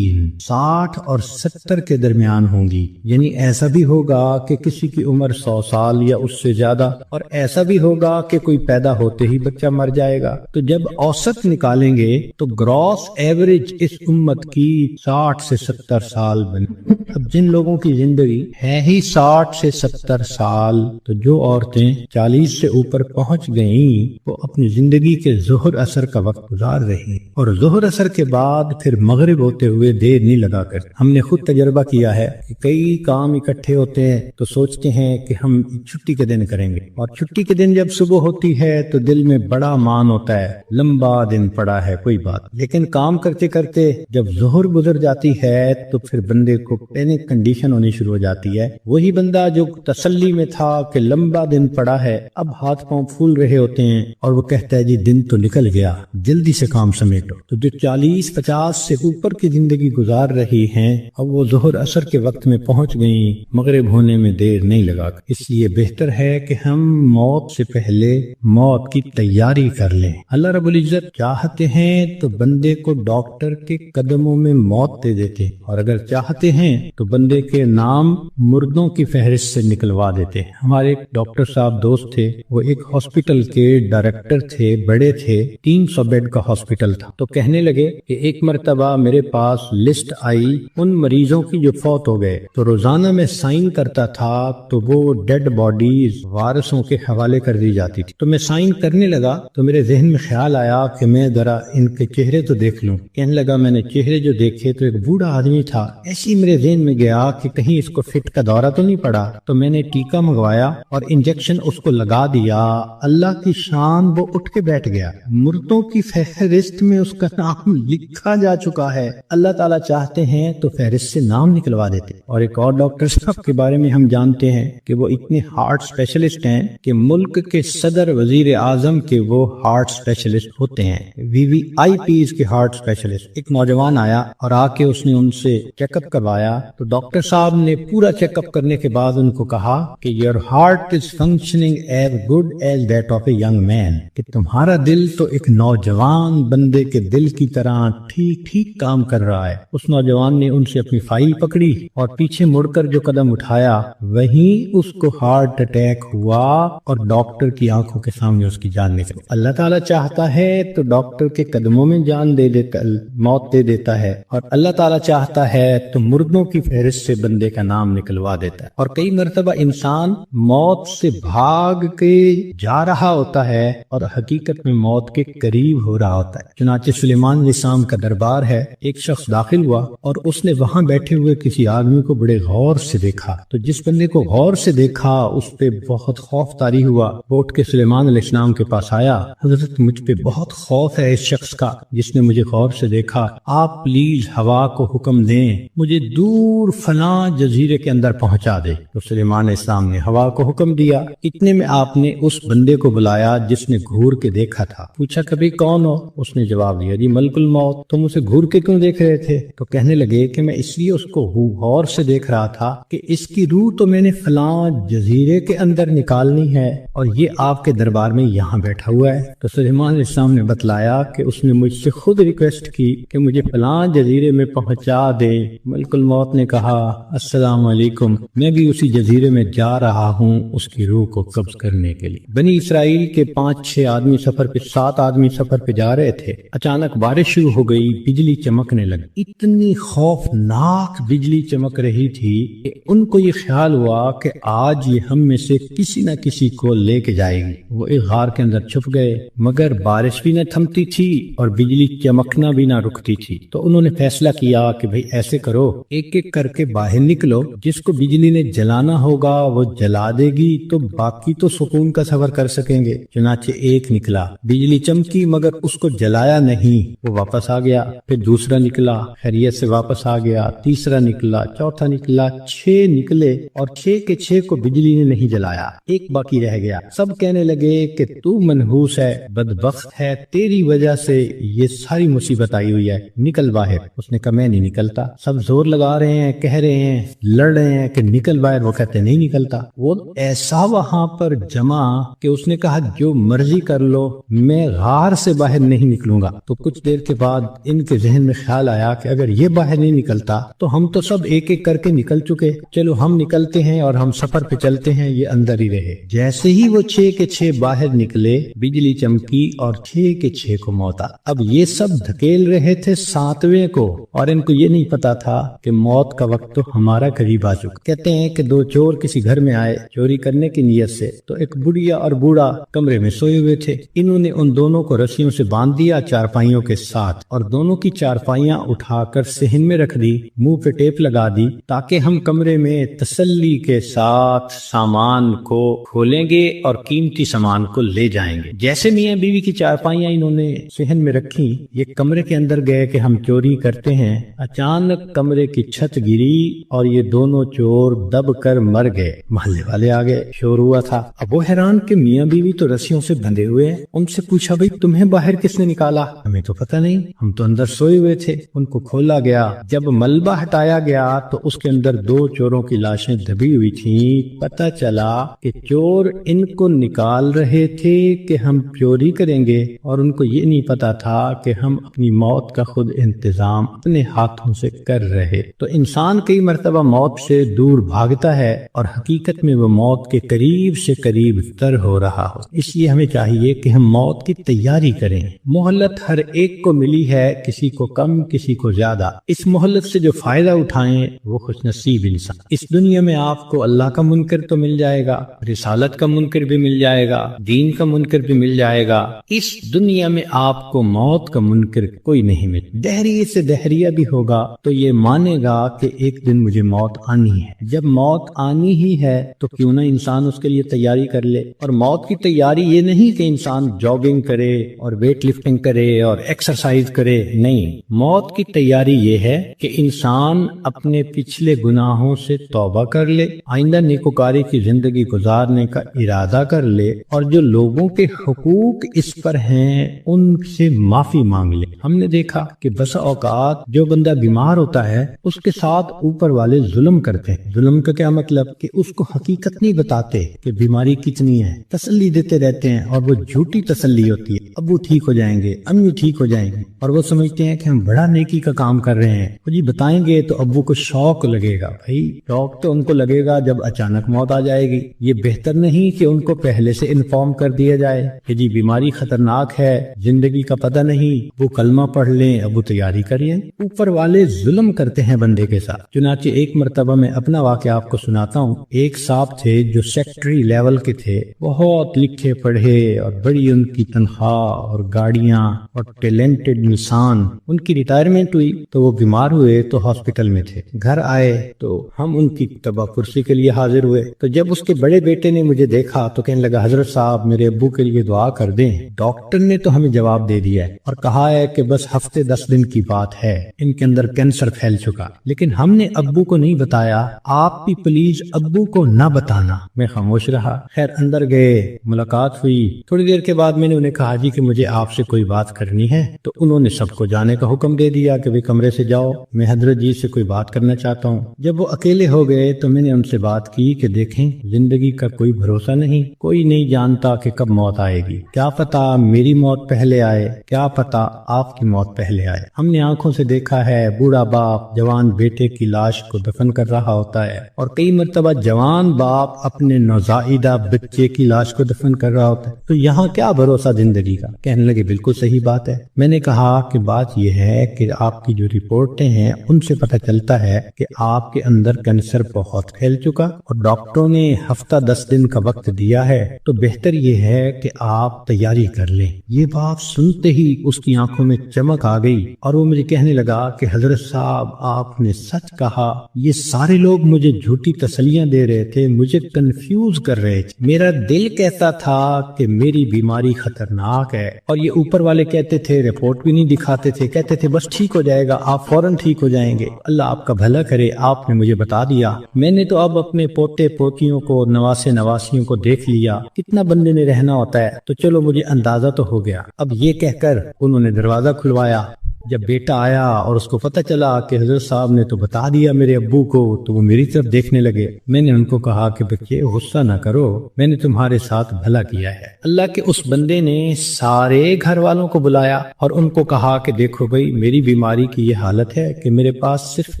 [SPEAKER 3] 60 اور 70 کے درمیان ہوں گی، یعنی ایسا بھی ہوگا کہ کسی کی عمر 100 سال یا اس سے زیادہ، اور ایسا بھی ہوگا کہ کوئی پیدا ہوتے ہی بچہ مر جائے گا۔ تو جب اوسط نکالیں گے تو گراس ایوریج اس امت کی 60 سے 70 سال بنے۔ اب جن لوگوں کی زندگی ہے ہی 60 سے 70 سال، تو جو عورتیں 40 سے اوپر پہنچ گئیں وہ اپنی زندگی کے ظہر اثر کا وقت گزار رہی، اور ظہر اثر کے بعد پھر مغرب ہوتے ہوئے دیر نہیں لگا کرتے۔ ہم نے خود تجربہ کیا ہے کہ کئی کام اکٹھے ہوتے ہیں تو سوچتے ہیں کہ ہم چھٹی کے دن کریں گے، اور چھٹی کے دن جب صبح ہوتی ہے تو دل میں بڑا مان ہوتا ہے، لمبا دن پڑا ہے کوئی بات، لیکن کام کرتے کرتے جب ظہر گزر جاتی ہے تو پھر بندے کو پینک کنڈیشن ہونی شروع ہو جاتی ہے۔ وہی بندہ جو تسلی میں تھا کہ لمبا دن پڑا ہے، اب ہاتھ پاؤں پھول رہے ہوتے ہیں اور وہ کہتا ہے جی دن تو نکل گیا، جلدی سے کام سمیٹو۔ تو جو 40-50 سے اوپر کی زندگی گزار رہی ہیں، اب وہ ظہر عصر کے وقت میں پہنچ گئیں، مغرب ہونے میں دیر نہیں لگا۔ اس لیے بہتر ہے کہ ہم موت سے پہلے موت کی تیاری کر لیں۔ اللہ رب العزت چاہتے ہیں تو بندے کو ڈاکٹر کے قدموں میں موت دے دیتے، اور اگر چاہتے ہیں تو بندے کے نام مردوں کی فہرست سے نکلوا دیتے۔ ہمارے ایک ڈاکٹر صاحب دوست تھے، وہ ایک ہاسپٹل کے ڈائریکٹر تھے، بڑے تھے، 300 بیڈ کا ہاسپٹل تھا۔ تو کہنے لگے کہ ایک مرتبہ میرے پاس لسٹ آئی ان مریضوں کی جو فوت ہو گئے، تو روزانہ میں سائن کرتا تھا تو وہ ڈیڈ باڈیز وارثوں کے حوالے کر دی جاتی تھی۔ تو میں سائن کرنے لگا تو میرے ذہن میں خیال آیا کہ میں ذرا ان کے چہرے تو دیکھ لوں۔ کہنے لگا میں نے چہرے جو دیکھے تو ایک بوڑھا آدمی تھا، ایسی میرے ذہن میں گیا کہ کہیں اس کو فٹ کا دورہ تو نہیں پڑا، تو میں نے ٹیکا منگوایا اور انجیکشن اس کو لگا دیا۔ اللہ کی شان، وہ اٹھ کے بیٹھ گیا، مردوں کی فہرست میں اس کا نام لکھا جا چکا ہے۔ اللہ تعالیٰ چاہتے ہیں تو فہرست سے نام نکلوا دیتے۔ اور ایک اور ڈاکٹر صاحب کے بارے میں ہم جانتے ہیں کہ وہ اتنے ہارٹ اسپیشلسٹ ہیں کہ ملک کے صدر وزیر اعظم کے وہ ہارٹ اسپیشلسٹ ہوتے ہیں، VVIPs کے ہارٹ اسپیشلسٹ۔ ایک نوجوان آیا اور آ کے اس نے ان سے چیک اپ کروایا، تو ڈاکٹر صاحب نے پورا چیک اپ کرنے کے بعد ان کو کہا کہ your heart is functioning as good as that of a young man، کہ تمہارا دل تو ایک نوجوان بندے کے دل کی طرح ٹھیک ٹھیک کام کر رہا ہے۔ اس نوجوان نے ان سے اپنی فائل پکڑی اور پیچھے مڑ کر جو قدم اٹھایا وہیں اس کو ہارٹ اٹیک ہوا اور ڈاکٹر کی آنکھوں کے سامنے اس کی جان نکلی۔ اللہ تعالیٰ چاہتا ہے تو ڈاکٹر کے قدموں میں جان دے دیتا، موت دے دیتا ہے، اور اللہ تعالیٰ چاہتا ہے تو مردوں کی فہرست سے بندے کا نام نکلوا دیتا ہے، اور کئی مرتبہ انسان موت سے بھاگ کے جا رہا ہوتا ہے اور حقیقت میں موت کے قریب ہو رہا ہوتا ہے۔ چنانچہ سلیمان علیہ السلام کا دربار ہے، ایک شخص داخل ہوا اور اس نے وہاں بیٹھے ہوئے کسی آدمی کو بڑے غور سے دیکھا، تو جس بندے کو غور سے دیکھا اس پہ بہت خوف طاری ہوا، اٹھ کے سلیمان علیہ السلام کے پاس آیا، حضرت مجھ پہ بہت خوف ہے اس شخص کا جس نے مجھے غور سے دیکھا، آپ پلیز ہوا کو حکم دیں مجھے دور فلاں جزیرے کے اندر پہنچا دے۔ تو سلیمان علیہ السلام نے ہوا کو حکم دیا، اتنے میں آپ نے اس بندے کو بلایا جس نے گھور کے دیکھا تھا، پوچھا کبھی کون ہو؟ اس نے جواب دیا جی ملک الموت۔ تم اسے گھور کے کیوں دیکھ رہے تھے؟ تو کہنے لگے کہ میں اس لیے اس کو غور سے دیکھ رہا تھا کہ اس کی روح تو میں نے فلاں جزیرے کے اندر نکالنی ہے اور یہ آپ کے دربار میں یہاں بیٹھا ہوا ہے۔ تو سلیمان علیہ السلام نے بتلایا کہ اس نے مجھ سے خود ریکویسٹ کی کہ مجھے فلاں جزیرے میں پہنچا دے۔ ملک الموت نے کہا السلام علیکم، میں بھی اسی جزیرے میں جا رہا ہوں اس کی روح کو قبض کرنے کے لیے۔ بنی اسرائیل کے 5-6 آدمی سفر پہ 7 آدمی سفر پہ جا رہے تھے، اچانک بارش شروع ہو گئی، بجلی چمکنے لگی، اتنی خوفناک بجلی چمک رہی تھی کہ ان کو یہ خیال ہوا کہ آج یہ ہم میں سے کسی نہ کسی کو لے کے جائے گی۔ وہ ایک غار کے اندر چھپ گئے، مگر بارش بھی نہ تھمتی تھی اور بجلی چمکنا بھی نہ رکتی تھی، تو انہوں نے فیصلہ کیا کہ بھئی ایسے کرو، ایک ایک کر کے باہر نکلو، جس کو بجلی نے جلانا ہوگا وہ جلا دے گی تو باقی تو سکون کا سفر کر سکیں گے۔ چنانچہ ایک نکلا، بجلی چمکی مگر اس کو جلایا نہیں، وہ واپس آ گیا، پھر دوسرا نکلا، خیریت سے واپس آ گیا، تیسرا نکلا، چوتھا نکلا، 6 نکلے اور 6 کے 6 کو بجلی نے نہیں جلایا، ایک باقی رہ گیا۔ سب کہنے لگے کہ تو منحوس ہے، بدبخت ہے، تیری وجہ سے یہ ساری مصیبت آئی ہوئی ہے، نکل باہر۔ اس نے کہا میں نہیں نکلتا۔ سب زور لگا رہے ہیں، کہہ رہے ہیں، لڑ رہے ہیں کہ نکل باہر، وہ کہتے نہیں نکلتا۔ وہ ایسا وہاں پر جمع کہ اس نے کہا جو مرضی کر لو، میں غار سے باہر نہیں نکلوں گا۔ تو کچھ دیر کے بعد ان کے ذہن میں خیال آیا کہ اگر یہ باہر نہیں نکلتا تو ہم تو سب ایک ایک کر کے نکل چکے، چلو ہم نکلتے ہیں اور ہم سفر پہ چلتے ہیں، یہ اندر ہی رہے۔ جیسے ہی وہ 6 کے 6 باہر نکلے، بجلی چمکی اور 6 کے 6 کو موت آ۔ اب یہ سب دھکیل رہے تھے 7ویں کو، اور ان کو یہ نہیں پتا تھا کہ موت کا وقت تو ہمارا قریب آ چکا۔ کہتے ہیں کہ 2 چور کسی گھر میں آئے چوری کرنے کی نیت سے، تو ایک بڑھیا اور بوڑھا کمرے میں سوئے ہوئے تھے۔ انہوں نے ان دونوں کو رسیوں سے باندھ دیا چارپائیوں کے ساتھ، اور دونوں کی چارپائیاں اٹھا کر صحن میں رکھ دی، منہ پہ ٹیپ لگا دی، تاکہ ہم کمرے میں تسلی کے ساتھ سامان کو کھولیں گے اور قیمتی سامان کو لے جائیں گے۔ جیسے میاں بیوی کی چارپائیاں انہوں نے صحن میں رکھی، یہ کمرے کے اندر گئے کہ ہم چوری کرتے ہیں، اچانک کمرے کی چھت گری اور یہ دونوں چور دب کر مر گئے۔ محلے والے آ گئے، شور ہوا تھا۔ اب وہ حیران کہ میاں بیوی تو رسیوں سے بندھے ہوئے ہیں۔ ان سے پوچھا بھئی تمہیں باہر کس نے نکالا؟ ہمیں تو پتہ نہیں، ہم تو اندر سوئے ہوئے تھے۔ ان کو کھولا گیا، جب ملبہ ہٹایا گیا تو اس کے اندر 2 چوروں کی لاشیں دبی ہوئی تھیں۔ پتہ چلا کہ چور ان کو نکال رہے تھے کہ ہم چوری کریں گے، اور ان کو یہ نہیں پتا تھا کہ ہم اپنی موت کا خود انتظام اپنے ہاتھوں سے کر رہے۔ تو انسان کئی مرتبہ موت سے دور بھاگتا ہے اور حقیقت میں وہ موت کے قریب سے قریب تر ہو رہا ہو۔ اس لیے ہمیں چاہیے کہ ہم موت کی تیاری کریں۔ مہلت ہر ایک کو ملی ہے، کسی کو کم کسی کو زیادہ۔ اس مہلت سے جو فائدہ اٹھائیں وہ خوش نصیب انسان۔ اس دنیا میں آپ کو اللہ کا منکر تو مل جائے گا، رسالت کا منکر بھی مل جائے گا، دین کا منکر بھی مل جائے گا۔ اس دنیا میں آپ کو موت کا منکر کوئی نہیں مل۔ دہری سے دہریہ بھی ہوگا تو یہ مانے گا کہ ایک دن مجھے موت آنی ہے۔ جب موت آنی ہی ہے تو کیوں نہ انسان اس کے لیے تیاری کر لے۔ اور موت کی تیاری یہ نہیں کہ انسان جاگنگ کرے اور ویٹ لفٹنگ کرے اور ایکسرسائز کرے، نہیں۔ موت کی تیاری یہ ہے کہ انسان اپنے پچھلے گناہوں سے توبہ کر لے، آئندہ نیکوکاری کی زندگی گزارنے کا ارادہ کر لے، اور جو لوگوں کے حقوق اس پر ہیں ان سے معافی مانگ لے۔ ہم نے دیکھا کہ بسا اوقات جو بندہ بیمار ہوتا ہے اس کے ساتھ اوپر والے ظلم کرتے ہیں۔ ظلم کا کیا مطلب؟ کہ اس کو حقیقت نہیں بتاتے کہ بیماری کتنی ہے، تسلی دیتے رہتے ہیں، اور وہ جھوٹی تسلی ہوتی ہے۔ ابو ٹھیک ہو جائیں گے، امی ٹھیک ہو جائیں گے، اور وہ سمجھتے ہیں کہ ہم بڑا نیکی کا کام کر رہے ہیں۔ وہ جی بتائیں گے تو ابو کو شوق لگے گا، بھائی شوق تو ان کو لگے گا جب اچانک موت آ جائے گی۔ یہ بہتر نہیں کہ ان کو پہلے سے انفارم کر دیا جائے کہ جی بیماری خطرناک ہے، زندگی کا پتہ نہیں، وہ کلمہ پڑھ لیں، ابو تیاری کریے۔ اوپر والے ظلم کرتے ہیں بندے کندھے کے ساتھ۔ چنانچہ ایک مرتبہ میں اپنا واقعہ آپ کو سناتا ہوں۔ ایک صاحب تھے جو سیکٹری لیول کے تھے، بہت لکھے پڑھے اور بڑی ان کی تنخواہ اور گاڑیاں اور ٹیلنٹڈ انسان۔ ان کی ریٹائرمنٹ ہوئی تو وہ بیمار ہوئے تو ہاسپٹل میں تھے۔ گھر آئے تو ہم ان کی تباہ کرسی کے لیے حاضر ہوئے، تو جب اس کے بڑے بیٹے نے مجھے دیکھا تو کہنے لگا حضرت صاحب میرے ابو کے لیے دعا کر دیں، ڈاکٹر نے تو ہمیں جواب دے دیا ہے اور کہا ہے کہ بس ہفتے 10 دن کی بات ہے، ان کے اندر کینسر پھیل چکا، لیکن ہم نے ابو کو نہیں بتایا، آپ بھی پلیز ابو کو نہ بتانا۔ میں خاموش رہا۔ خیر اندر گئے، ملاقات ہوئی، تھوڑی دیر کے بعد میں نے انہیں کہا جی کہ مجھے آپ سے کوئی بات کرنی ہے، تو انہوں نے سب کو جانے کا حکم دے دیا کہ وہ کمرے سے جاؤ، میں حضرت جی سے کوئی بات کرنا چاہتا ہوں۔ جب وہ اکیلے ہو گئے تو میں نے ان سے بات کی کہ دیکھیں زندگی کا کوئی بھروسہ نہیں، کوئی نہیں جانتا کہ کب موت آئے گی، کیا پتا میری موت پہلے آئے، کیا پتا آپ کی موت پہلے آئے۔ ہم نے آنکھوں سے دیکھا ہے بوڑھا باپ جوان بیٹے کی لاش کو دفن کر رہا ہوتا ہے، اور کئی مرتبہ جوان باپ اپنے نوزائیدہ بچے کی لاش کو دفن کر رہا ہوتا ہے، تو یہاں کیا بھروسہ زندگی کا؟ کہنے لگے بالکل صحیح بات ہے۔ میں نے کہا کہ بات یہ ہے کہ آپ کی جو رپورٹیں ہیں ان سے پتہ چلتا ہے کہ آپ کے اندر کینسر بہت پھیل چکا اور ڈاکٹروں نے ہفتہ 10 دن کا وقت دیا ہے، تو بہتر یہ ہے کہ آپ تیاری کر لیں۔ یہ بات سنتے ہی اس کی آنکھوں میں چمک آ گئی اور وہ مجھے کہنے لگا کہ حضرت صاحب آپ نے سچ کہا، یہ سارے لوگ مجھے جھوٹی تسلیاں دے رہے تھے، مجھے کنفیوز کر رہے تھے، میرا دل کہتا تھا کہ میری بیماری خطرناک ہے، اور یہ اوپر والے کہتے تھے، رپورٹ بھی نہیں دکھاتے تھے، کہتے تھے بس ٹھیک ہو جائے گا، آپ فوراً ٹھیک ہو جائیں گے، اللہ آپ کا بھلا کرے، آپ نے مجھے بتا دیا۔ میں نے تو اب اپنے پوتے پوتیوں کو، نواسے نواسیوں کو دیکھ لیا، کتنا بندے نے رہنا ہوتا ہے، تو چلو مجھے اندازہ تو ہو گیا۔ اب یہ کہہ کر انہوں نے دروازہ کھلوایا۔ جب بیٹا آیا اور اس کو پتہ چلا کہ حضرت صاحب نے تو بتا دیا میرے ابو کو، تو وہ میری طرف دیکھنے لگے۔ میں نے ان کو کہا کہ بچے غصہ نہ کرو، میں نے تمہارے ساتھ بھلا کیا ہے۔ اللہ کے اس بندے نے سارے گھر والوں کو بلایا اور ان کو کہا کہ دیکھو بھائی میری بیماری کی یہ حالت ہے کہ میرے پاس صرف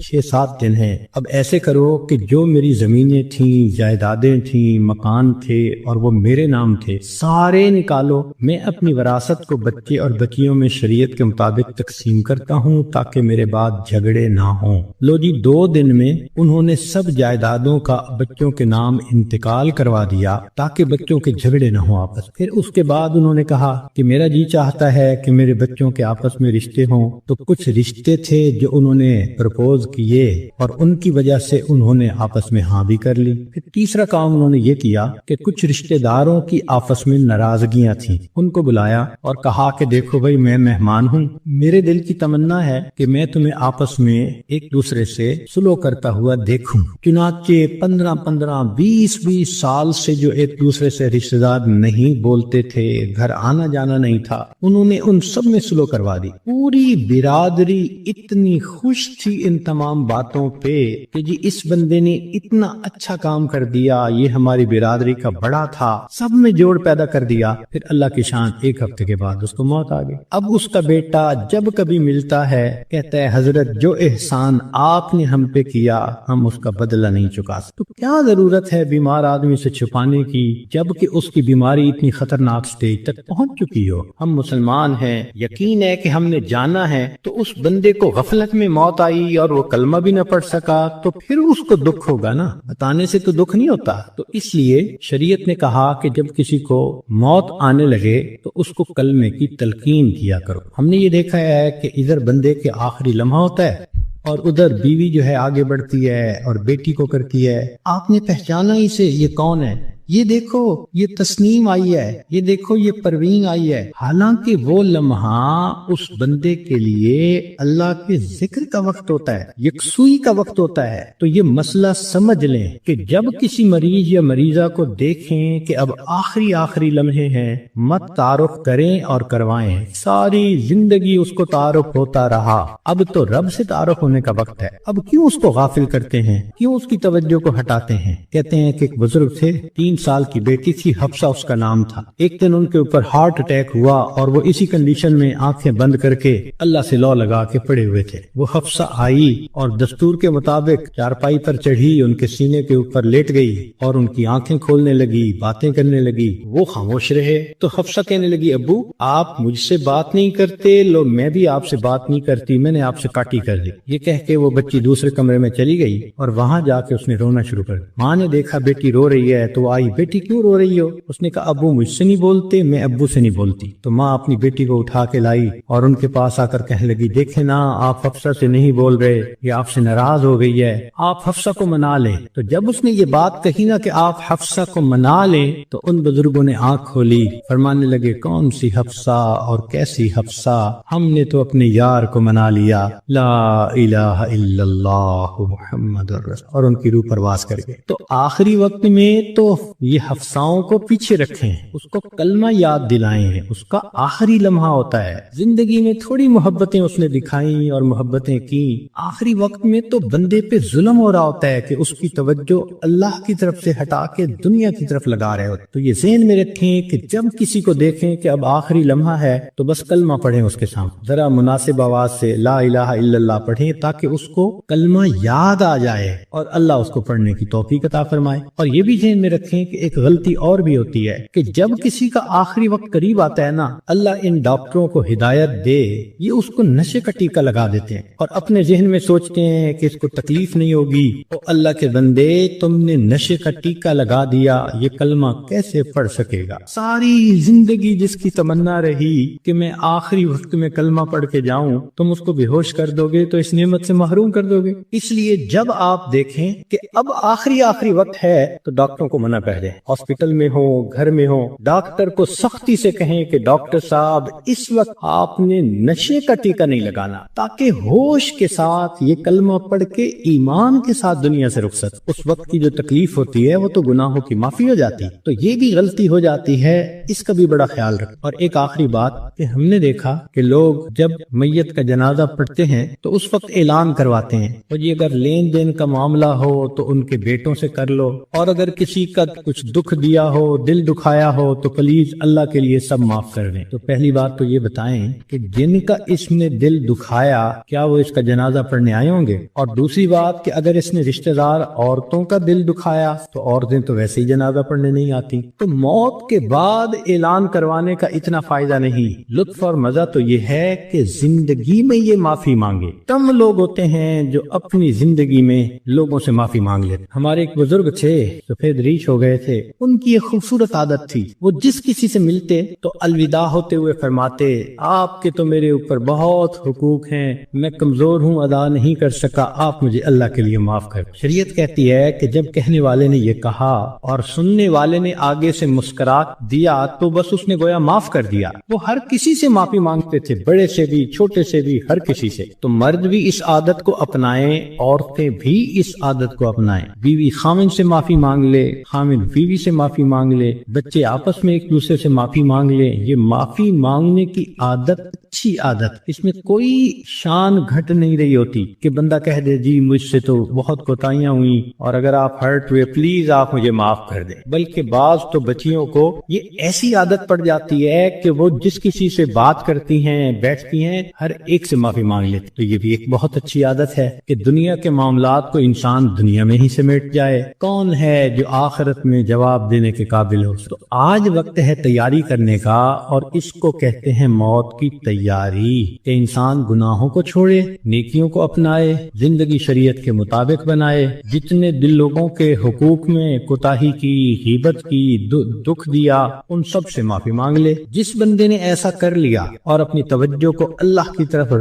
[SPEAKER 3] 6-7 دن ہیں، اب ایسے کرو کہ جو میری زمینیں تھیں، جائیدادیں تھیں، مکان تھے اور وہ میرے نام تھے، سارے نکالو، میں اپنی وراثت کو بچے اور بچیوں میں شریعت کے مطابق تقسیم کرتا ہوں تاکہ میرے بعد جھگڑے نہ ہوں۔ لو جی 2 دن میں انہوں نے سب جائیدادوں کا بچوں کے نام انتقال کروا دیا تاکہ بچوں کے جھگڑے نہ ہوں آپس۔ پھر اس کے بعد انہوں نے کہا کہ میرا جی چاہتا ہے کہ میرے بچوں کے آپس میں رشتے ہوں، تو کچھ رشتے تھے جو انہوں نے پرپوز کیے اور ان کی وجہ سے انہوں نے آپس میں ہاں بھی کر لی۔ پھر تیسرا کام انہوں نے یہ کیا کہ کچھ رشتے داروں کی آپس میں ناراضگیاں تھیں، ان کو بلایا اور کہا کہ دیکھو بھائی میں مہمان ہوں، میرے دل کی تمنا ہے کہ میں تمہیں آپس میں ایک دوسرے سے سلو کرتا ہوا دیکھوں۔ چنانچہ 15-20 سال سے جو ایک دوسرے سے رشتے دار نہیں بولتے تھے، گھر آنا جانا نہیں تھا، انہوں نے ان سب میں سلو کروا دی۔ پوری برادری اتنی خوش تھی ان تمام باتوں پہ کہ جی اس بندے نے اتنا اچھا کام کر دیا، یہ ہماری برادری کا بڑا تھا، سب میں جوڑ پیدا کر دیا۔ پھر اللہ کی شان 1 ہفتے کے بعد اس کو موت آ گئی۔ اب اس کا بیٹا جب کبھی ملتا ہے کہتا ہے حضرت جو احسان آپ نے ہم پہ کیا ہم اس کا بدلہ نہیں چکا سکتے۔ تو کیا ضرورت ہے بیمار آدمی سے چھپانے کی جبکہ اس کی بیماری اتنی خطرناک سٹیج تک پہنچ چکی ہو؟ ہم مسلمان ہیں، یقین ہے کہ ہم نے جانا ہے، تو اس بندے کو غفلت میں موت آئی اور وہ کلمہ بھی نہ پڑھ سکا تو پھر اس کو دکھ ہوگا نا، بتانے سے تو دکھ نہیں ہوتا۔ تو اس لیے شریعت نے کہا کہ جب کسی کو موت آنے لگے تو اس کو کلمے کی تلقین کیا کرو۔ ہم نے یہ دیکھا ہے کہ ادھر بندے کے آخری لمحہ ہوتا ہے اور ادھر بیوی جو ہے آگے بڑھتی ہے اور بیٹی کو کرتی ہے، آپ نے پہچانا ہی سے یہ کون ہے، یہ دیکھو یہ تسنیم آئی ہے، یہ دیکھو یہ پروین آئی ہے، حالانکہ وہ لمحہ اس بندے کے لیے اللہ کے ذکر کا وقت ہوتا ہے، یکسوئی کا وقت ہوتا ہے۔ تو یہ مسئلہ سمجھ لیں کہ جب کسی مریض یا مریضہ کو دیکھیں کہ اب آخری لمحے ہیں، مت تعارف کریں اور کروائیں، ساری زندگی اس کو تعارف ہوتا رہا، اب تو رب سے تعارف ہونے کا وقت ہے، اب کیوں اس کو غافل کرتے ہیں، کیوں اس کی توجہ کو ہٹاتے ہیں؟ کہتے ہیں کہ ایک بزرگ تھے، 3 3 سال کی بیٹی تھی، حفصہ اس کا نام تھا۔ ایک دن ان کے اوپر ہارٹ اٹیک ہوا اور وہ اسی کنڈیشن میں آنکھیں بند کر کے اللہ سے لو لگا کے پڑے ہوئے تھے۔ وہ حفصہ آئی اور دستور کے مطابق چارپائی پر چڑھی، ان کے سینے کے اوپر لیٹ گئی اور ان کی آنکھیں کھولنے لگی، باتیں کرنے لگی۔ وہ خاموش رہے تو حفصہ کہنے لگی، ابو آپ مجھ سے بات نہیں کرتے، لو میں بھی آپ سے بات نہیں کرتی، میں نے آپ سے پارٹی کر دی۔ یہ کہہ کے وہ بچی دوسرے کمرے میں چلی گئی اور وہاں جا کے اس نے رونا شروع کر دیا۔ ماں نے دیکھا بیٹی رو رہی ہے تو آئی، بیٹی کیوں رو رہی ہو؟ اس نے کہا ابو مجھ سے نہیں بولتے، میں ابو سے نہیں بولتی۔ تو ماں اپنی بیٹی کو اٹھا کے لائی اور ان کے پاس آ کر کہنے لگی، دیکھیں نا آپ حفصہ سے نہیں بول رہے، یہ آپ سے ناراض ہو گئی ہے، آپ حفصہ کو منا لیں۔ تو جب اس نے یہ بات کہی نا کہ آپ حفصہ کو منا لیں تو ان بزرگوں نے آنکھ کھولی، فرمانے لگے کون سی حفصہ اور کیسی حفصہ، ہم نے تو اپنے یار کو منا لیا، لا الہ الا اللہ محمد الرسول، اور ان کی روح پرواز کر گئے۔ تو آخری وقت میں تو یہ حفصاؤں کو پیچھے رکھیں، اس کو کلمہ یاد دلائیں، اس کا آخری لمحہ ہوتا ہے۔ زندگی میں تھوڑی محبتیں اس نے دکھائیں اور محبتیں کی، آخری وقت میں تو بندے پہ ظلم ہو رہا ہوتا ہے کہ اس کی توجہ اللہ کی طرف سے ہٹا کے دنیا کی طرف لگا رہے ہوتے۔ تو یہ ذہن میں رکھیں کہ جب کسی کو دیکھیں کہ اب آخری لمحہ ہے تو بس کلمہ پڑھیں اس کے سامنے، ذرا مناسب آواز سے لا الہ الا اللہ پڑھیں تاکہ اس کو کلمہ یاد آ جائے اور اللہ اس کو پڑھنے کی توفیق عطا فرمائے۔ اور یہ بھی ذہن میں رکھیں کہ ایک غلطی اور بھی ہوتی ہے کہ جب کسی کا آخری وقت قریب آتا ہے نا، اللہ ان ڈاکٹروں کو ہدایت دے، یہ اس کو نشے کا ٹیکہ لگا دیتے ہیں اور اپنے ذہن میں سوچتے ہیں کہ اس کو تکلیف نہیں ہوگی۔ تو اللہ کے بندے، تم نے نشے کا ٹیکہ لگا دیا، یہ کلمہ کیسے پڑھ سکے گا؟ ساری زندگی جس کی تمنا رہی کہ میں آخری وقت میں کلمہ پڑھ کے جاؤں، تم اس کو بے ہوش کر دو گے تو اس نعمت سے محروم کر دو گے۔ اس لیے جب آپ دیکھیں کہ اب آخری وقت ہے تو ڈاکٹروں کو منع کر دیں، ہاسپٹل میں ہو گھر میں ہو، ڈاکٹر کو سختی سے کہیں کہ ڈاکٹر صاحب اس وقت آپ نے نشے کا ٹیکہ نہیں لگانا، تاکہ ہوش کے ساتھ یہ کلمہ پڑھ کے ایمان کے ساتھ دنیا سے رخصت۔ اس وقت کی جو تکلیف ہوتی ہے وہ تو گناہوں کی معافی ہو جاتی، تو یہ بھی غلطی ہو جاتی ہے، اس کا بھی بڑا خیال رکھ۔ اور ایک آخری بات کہ ہم نے دیکھا کہ لوگ جب میت کا جنازہ پڑھتے ہیں تو اس وقت اعلان کرواتے ہیں، اور یہ اگر لین دین کا معاملہ ہو تو ان کے بیٹوں سے کر لو، اور اگر کسی کا کچھ دکھ دیا ہو، دل دکھایا ہو تو پلیز اللہ کے لیے سب معاف کر دیں۔ تو پہلی بات تو یہ بتائیں کہ جن کا اس نے دل دکھایا کیا وہ اس کا جنازہ پڑھنے آئے ہوں گے؟ اور دوسری بات کہ اگر اس نے رشتہ دار عورتوں کا دل دکھایا تو عورتیں تو ویسے ہی جنازہ پڑھنے نہیں آتی۔ تو موت کے بعد اعلان کروانے کا اتنا فائدہ نہیں، لطف اور مزہ تو یہ ہے کہ زندگی میں یہ معافی مانگے۔ کم لوگ ہوتے ہیں جو اپنی زندگی میں لوگوں سے معافی مانگ لیتے۔ ہمارے ایک بزرگ تھے، سفید ریش ہو گئے تھے، ان کی ایک خوبصورت عادت تھی، وہ جس کسی سے ملتے تو الوداع ہوتے ہوئے فرماتے، آپ کے تو میرے اوپر بہت حقوق ہیں، میں کمزور ہوں، ادا نہیں کر سکا، آپ مجھے اللہ کے لیے معاف کر۔ شریعت کہتی ہے کہ جب کہنے والے نے یہ کہا اور سننے والے نے آگے سے مسکرا دیا تو بس اس نے گویا معاف کر دیا۔ وہ ہر کسی سے معافی مانگتے تھے، بڑے سے بھی، چھوٹے سے بھی، ہر کسی سے۔ تو مرد بھی اس عادت کو اپنائیں، عورتیں بھی اس عادت کو اپنائیں۔ بیوی خامن سے معافی مانگ لے، خامن بیوی سے معافی مانگ لے، بچے آپس میں ایک دوسرے سے معافی مانگ لے۔ یہ معافی مانگنے کی عادت اچھی عادت، اس میں کوئی شان گھٹ نہیں رہی ہوتی کہ بندہ کہہ دے جی مجھ سے تو بہت کوتاہیاں ہوئی اور اگر آپ ہرٹ ہوئے پلیز آپ مجھے معاف کر دیں۔ بلکہ بعض تو بچیوں کو یہ ایسی عادت پڑ جاتی ہے کہ وہ جس کسی سے بات کرتی ہیں، بیٹھتی ہیں، ہر ایک سے معافی مانگ لیتی۔ تو یہ بھی ایک بہت اچھی عادت ہے کہ دنیا کے معاملات کو انسان دنیا میں ہی سمیٹ جائے۔ کون ہے جو آخرت میں جواب دینے کے قابل ہو؟ تو آج وقت ہے تیاری کرنے کا، اور اس کو کہتے ہیں موت کی تیاری، کہ انسان گناہوں کو چھوڑے، نیکیوں کو اپنائے، زندگی شریعت کے مطابق بنائے، جتنے دل لوگوں کے حقوق میں کوتاہی کی، غیبت کی، دکھ دیا، ان سب سے معافی مانگ لے۔ جس بندے نے ایسا کر لیا اور اپنی توجہ کو اللہ کی طرف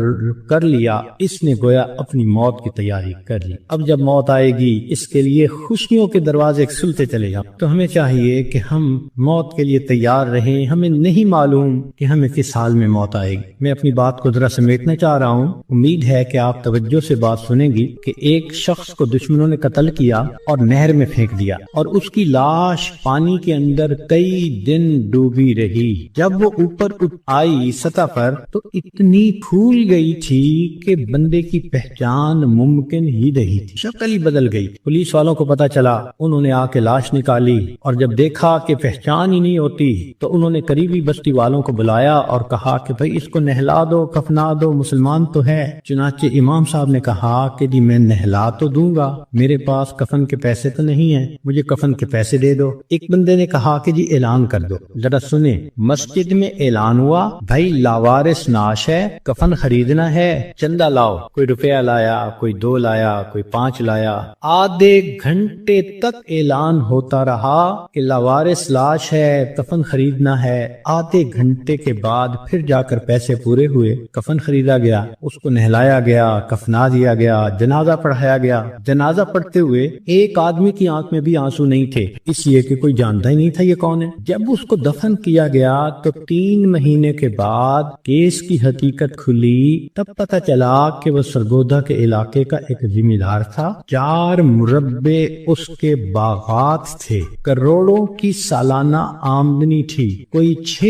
[SPEAKER 3] کر لیا، اس نے گویا اپنی موت کی تیاری کر لی۔ اب جب موت آئے گی اس کے لیے خوشیوں کے دروازے کھلتے چلے جائیں۔ تو ہمیں چاہیے کہ ہم موت کے لیے تیار رہیں۔ ہمیں نہیں معلوم کہ ہمیں کس حال میں موت آئے گی۔ میں اپنی بات کو ذرا سمیٹنا چاہ رہا ہوں، امید ہے کہ آپ توجہ سے بات سنیں گی کہ ایک شخص کو دشمنوں نے قتل کیا اور نہر میں پھینک دیا، اور اس کی لاش پانی کے اندر کئی دن ڈوبی رہی۔ جب وہ اوپر آئی سطح پر تو اتنی پھول گئی تھی کہ بندے کی پہچان ممکن ہی نہیں تھی، شکل ہی بدل گئی۔ پولیس والوں کو پتا چلا، انہوں نے آ کے لاش نکالی۔ نکالی اور جب دیکھا کہ پہچان ہی نہیں ہوتی تو انہوں نے قریبی بستی والوں کو بلایا اور کہا کہ بھئی اس کو نہلا دو، کفنا دو، مسلمان تو ہے۔ چنانچہ امام صاحب نے کہا کہ جی میں نہلا تو دوں گا، میرے پاس کفن کے پیسے تو نہیں ہیں، مجھے کفن کے پیسے دے دو۔ ایک بندے نے کہا کہ جی اعلان کر دو۔ ذرا سنیں، مسجد میں اعلان ہوا، بھائی لاوارث ناش ہے، کفن خریدنا ہے، چندہ لاؤ۔ کوئی روپیہ لایا، کوئی 2 لایا، کوئی 5 لایا۔ آدھے گھنٹے تک اعلان ہوتا رہا کہ لاوارث لاش ہے، کفن خریدنا ہے۔ آدھے گھنٹے کے بعد پھر جا کر پیسے پورے ہوئے، کفن خریدا گیا، اس کو نہلایا گیا، کفنا دیا گیا، جنازہ پڑھایا گیا۔ جنازہ پڑھتے ہوئے ایک آدمی کی آنکھ میں بھی آنسو نہیں تھے، اس لیے کہ کوئی جانتا ہی نہیں تھا یہ کون ہے۔ جب اس کو دفن کیا گیا تو 3 مہینے کے بعد کیس کی حقیقت کھلی، تب پتہ چلا کہ وہ سرگودا کے علاقے کا ایک ذمہ دار تھا۔ 4 مربع اس کے باغات تھے، کروڑوں کی سالانہ آمدنی تھی، کوئی 6